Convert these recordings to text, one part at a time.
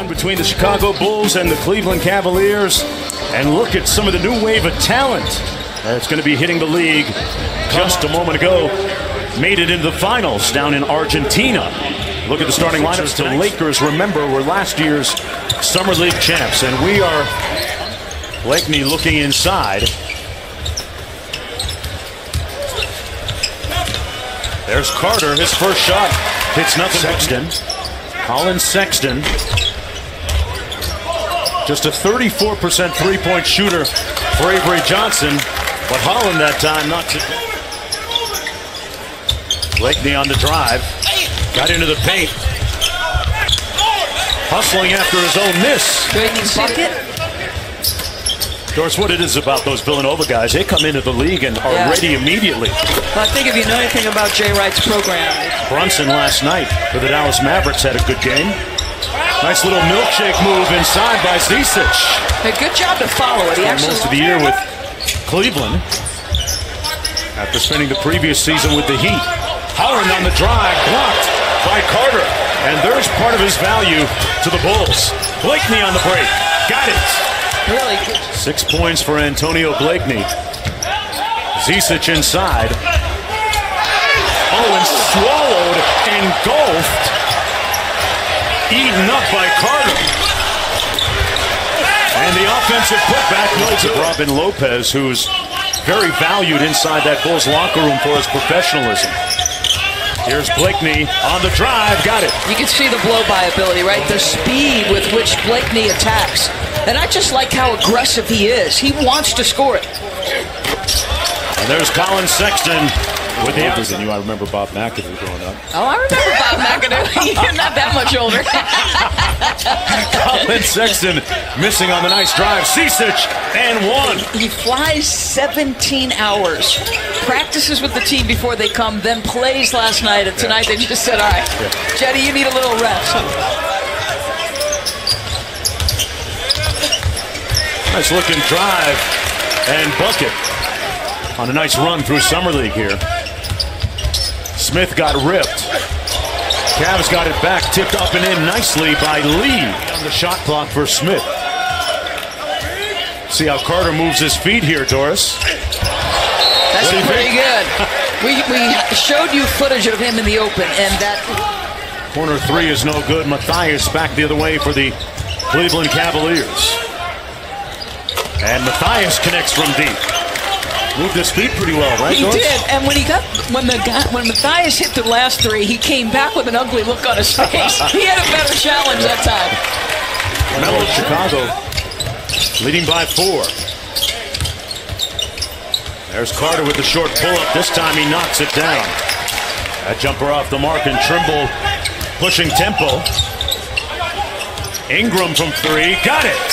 one between the Chicago Bulls and the Cleveland Cavaliers. And look at some of the new wave of talent that's going to be hitting the league. Just a moment ago, made it into the finals down in Argentina. Look at the starting lineups. The Lakers, remember, were last year's Summer League champs. And we are Blakeney looking inside. There's Carter, his first shot. Hits nothing. Sexton. Colin Sexton. Just a 34% three-point shooter for Avery Johnson. But Holland that time not to. Blakeney on the drive. Got into the paint. Hustling after his own miss. Blakeney's bucket. Doris, what it is about those Villanova guys, they come into the league and are ready immediately. Well, I think if you know anything about Jay Wright's program. Brunson last night for the Dallas Mavericks had a good game. Nice little milkshake move inside by Zizic. A good job to follow it. He actually most of the year with Cleveland after spending the previous season with the Heat. Holland on the drive, blocked by Carter. And there's part of his value to the Bulls. Blakeney on the break. Got it. Really good. 6 points for Antonio Blakeney. Zizic inside. Oh, and swallowed, engulfed, eaten up by Carter. And the offensive putback goes to Robin Lopez, who's very valued inside that Bulls locker room for his professionalism. Here's Blakeney on the drive, got it. You can see the blow-by ability, right? The speed with which Blakeney attacks. And I just like how aggressive he is. He wants to score it. And there's Colin Sexton with the others. And I remember Bob McAdoo growing up. Oh, I remember Bob McAdoo. You're not that much older. Colin Sexton missing on the nice drive. Zizic and one. He flies 17 hours. Practices with the team before they come, then plays last night. And tonight they just said, all right, Jetty, you need a little rest. Nice looking drive and bucket on a nice run through Summer League here. Smith got ripped. Cavs got it back, tipped up and in nicely by Lee on the shot clock for Smith. See how Carter moves his feet here, Doris. That's pretty good. We showed you footage of him in the open, and that corner three is no good. Matthias back the other way for the Cleveland Cavaliers. And Matthias connects from deep. Moved his feet pretty well, right, Doris? He did, and when Matthias hit the last three, he came back with an ugly look on his face. He had a better challenge that time. Melo, Chicago, leading by 4. There's Carter with the short pull-up. This time he knocks it down. That jumper off the mark, and Trimble pushing tempo. Ingram from 3, got it.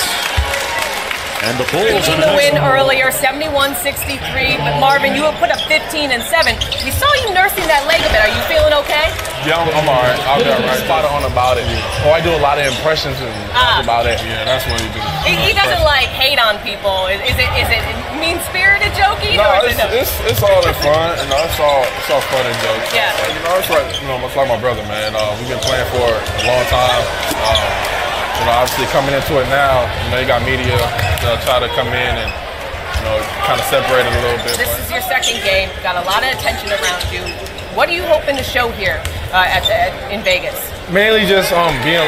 And the Bulls the win earlier, 71-63. But Marvin, you have put up 15 and 7. We saw you nursing that leg a bit. Are you feeling okay? Yeah, I'm all right. I'll be all right. Spot on about it. Oh, I do a lot of impressions and talk about it. Yeah, that's what he do. He doesn't like hate on people. Is it mean-spirited joking? No, it's all in fun. It's all fun and jokes. Yeah. It's like much like my brother, man. We've been playing for a long time. Obviously coming into it now, you got media try to come in and kind of separate it a little bit. This is your second game. Got a lot of attention around you. What are you hoping to show here in Vegas? Mainly just being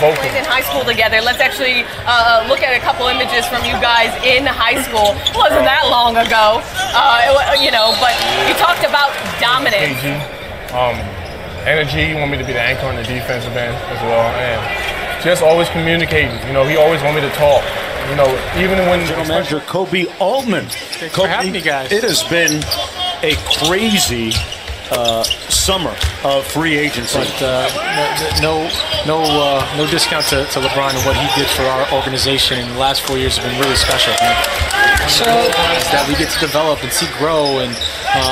vocal. In high school together. Let's actually look at a couple images from you guys in high school. It wasn't that long ago, but you talked about dominance. Energy. You want me to be the anchor on the defensive end as well, and just always communicating. He always want me to talk. Even when General Manager Kobe Altman. Thanks for having me, guys. It has been a crazy summer of free agency. But no discount to LeBron and what he did for our organization in the last 4 years have been really special. So that we get to develop and see grow, and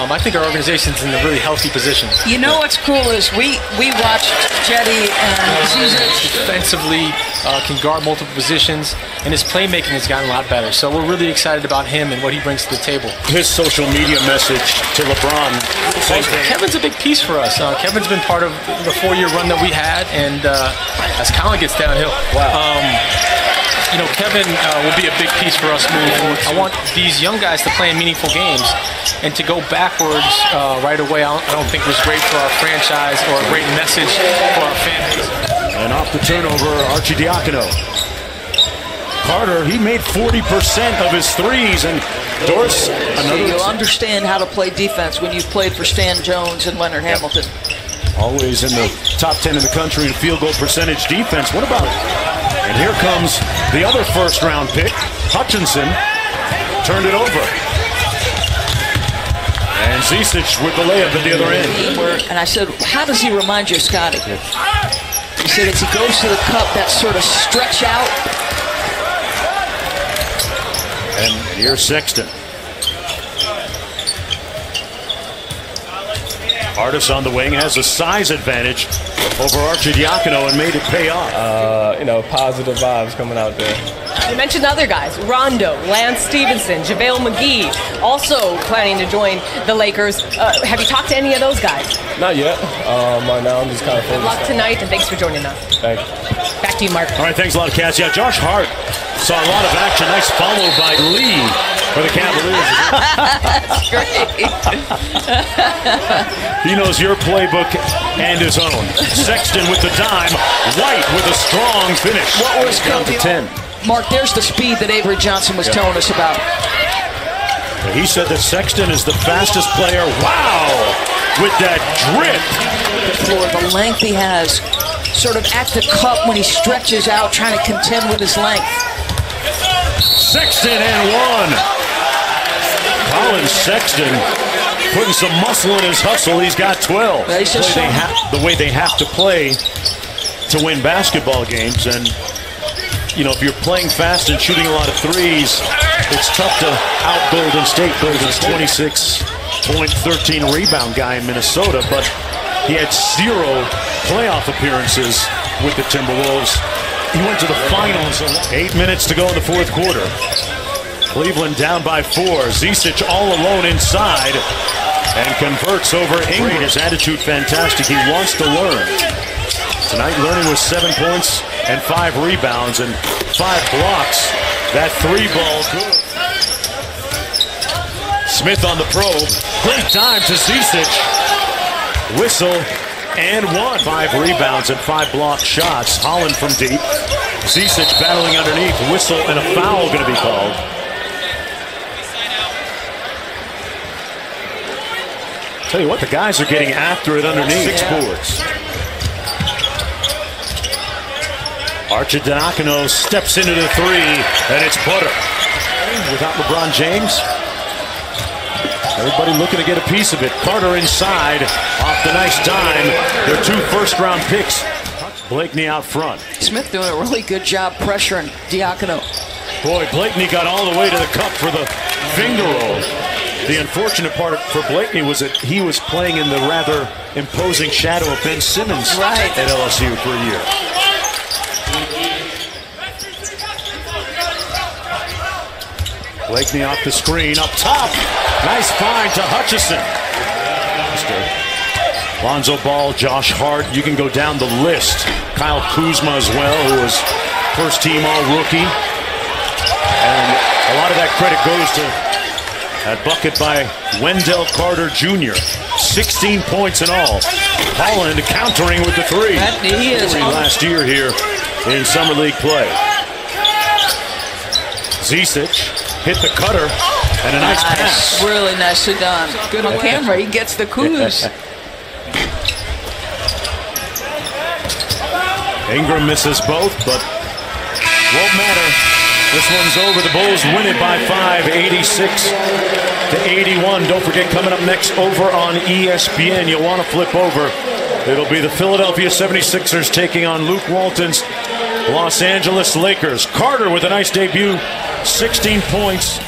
I think our organization's in a really healthy position. You know what's cool is we watched Jetty and Zizic. Defensively, can guard multiple positions, and his playmaking has gotten a lot better. So we're really excited about him and what he brings to the table. His social media message to LeBron. Kevin's a big piece for us. Kevin's been part of the 4-year run that we had, and as Colin gets downhill, you know, Kevin will be a big piece for us moving forward. I want these young guys to play in meaningful games, and to go backwards right away, I don't think was great for our franchise or a great message for our fans. And off the turnover, Arcidiacono. Carter, he made 40% of his threes, and Doris, another. You'll understand how to play defense when you've played for Stan Jones and Leonard Hamilton. Always in the top 10 in the country in field goal percentage defense. What about it? And here comes the other first-round pick, Hutchinson. Turned it over. And Zizic with the layup at the other end. And I said, how does he remind you of Scotty? He said as he goes to the cup, that sort of stretch out. And here's Sexton. Artis on the wing has a size advantage over Arcidiacono and made it pay off. You know, positive vibes coming out there. You mentioned other guys, Rondo, Lance Stevenson, JaVale McGee, also planning to join the Lakers. Have you talked to any of those guys? Not yet. Right now I'm just kind of focused. Good luck tonight, and thanks for joining us. Thank you. Back to you, Mark. All right, thanks a lot, Cass. Yeah, Josh Hart saw a lot of action. Nice follow by Lee for the Cavaliers. That's great. He knows your playbook and his own. Sexton with the dime. White with a strong finish. What was down to 10? Mark, there's the speed that Avery Johnson was telling us about. He said that Sexton is the fastest player. Wow! With that drip. The length he has, sort of at the cup when he stretches out, trying to contend with his length. Sexton and one. Colin Sexton putting some muscle in his hustle. He's got 12. The way they have to play to win basketball games. And, you know, if you're playing fast and shooting a lot of threes, it's tough to out Golden State. Golden's 26.13 rebound guy in Minnesota, but he had 0 playoff appearances with the Timberwolves. He went to the finals. 8 minutes to go in the fourth quarter. Cleveland down by 4. Zizic all alone inside and converts over Ingram. His attitude fantastic. He wants to learn. Tonight learning with 7 points and 5 rebounds and 5 blocks. That 3-ball good. Smith on the probe. Great time to Zizic. Whistle and 1. 5 rebounds and 5 block shots. Holland from deep. Zizic battling underneath. Whistle and a foul going to be called. Tell you what, the guys are getting after it underneath. 6 boards. Arcidiacono steps into the 3, and it's butter. Without LeBron James, everybody looking to get a piece of it. Carter inside, off the nice dime. Their 2 first-round picks. Blakeney out front. Smith doing a really good job pressuring Diacono. Boy, Blakeney got all the way to the cup for the finger roll. The unfortunate part for Blakeney was that he was playing in the rather imposing shadow of Ben Simmons at LSU for a year. Blakeney off the screen, up top. Nice find to Hutchison. Lonzo Ball, Josh Hart. You can go down the list. Kyle Kuzma as well, who was first-team All-Rookie. And a lot of that credit goes to that bucket by Wendell Carter Jr. 16 points in all. Holland countering with the 3. He is last year here in Summer League play. Zizic hit the cutter and a nice pass. Really nicely done. Good on camera. He gets the Kuz. Ingram misses both, but won't matter. This one's over. The Bulls win it by 5, 86-81. Don't forget, coming up next over on ESPN, you'll want to flip over. It'll be the Philadelphia 76ers taking on Luke Walton's Los Angeles Lakers. Carter with a nice debut, 16 points.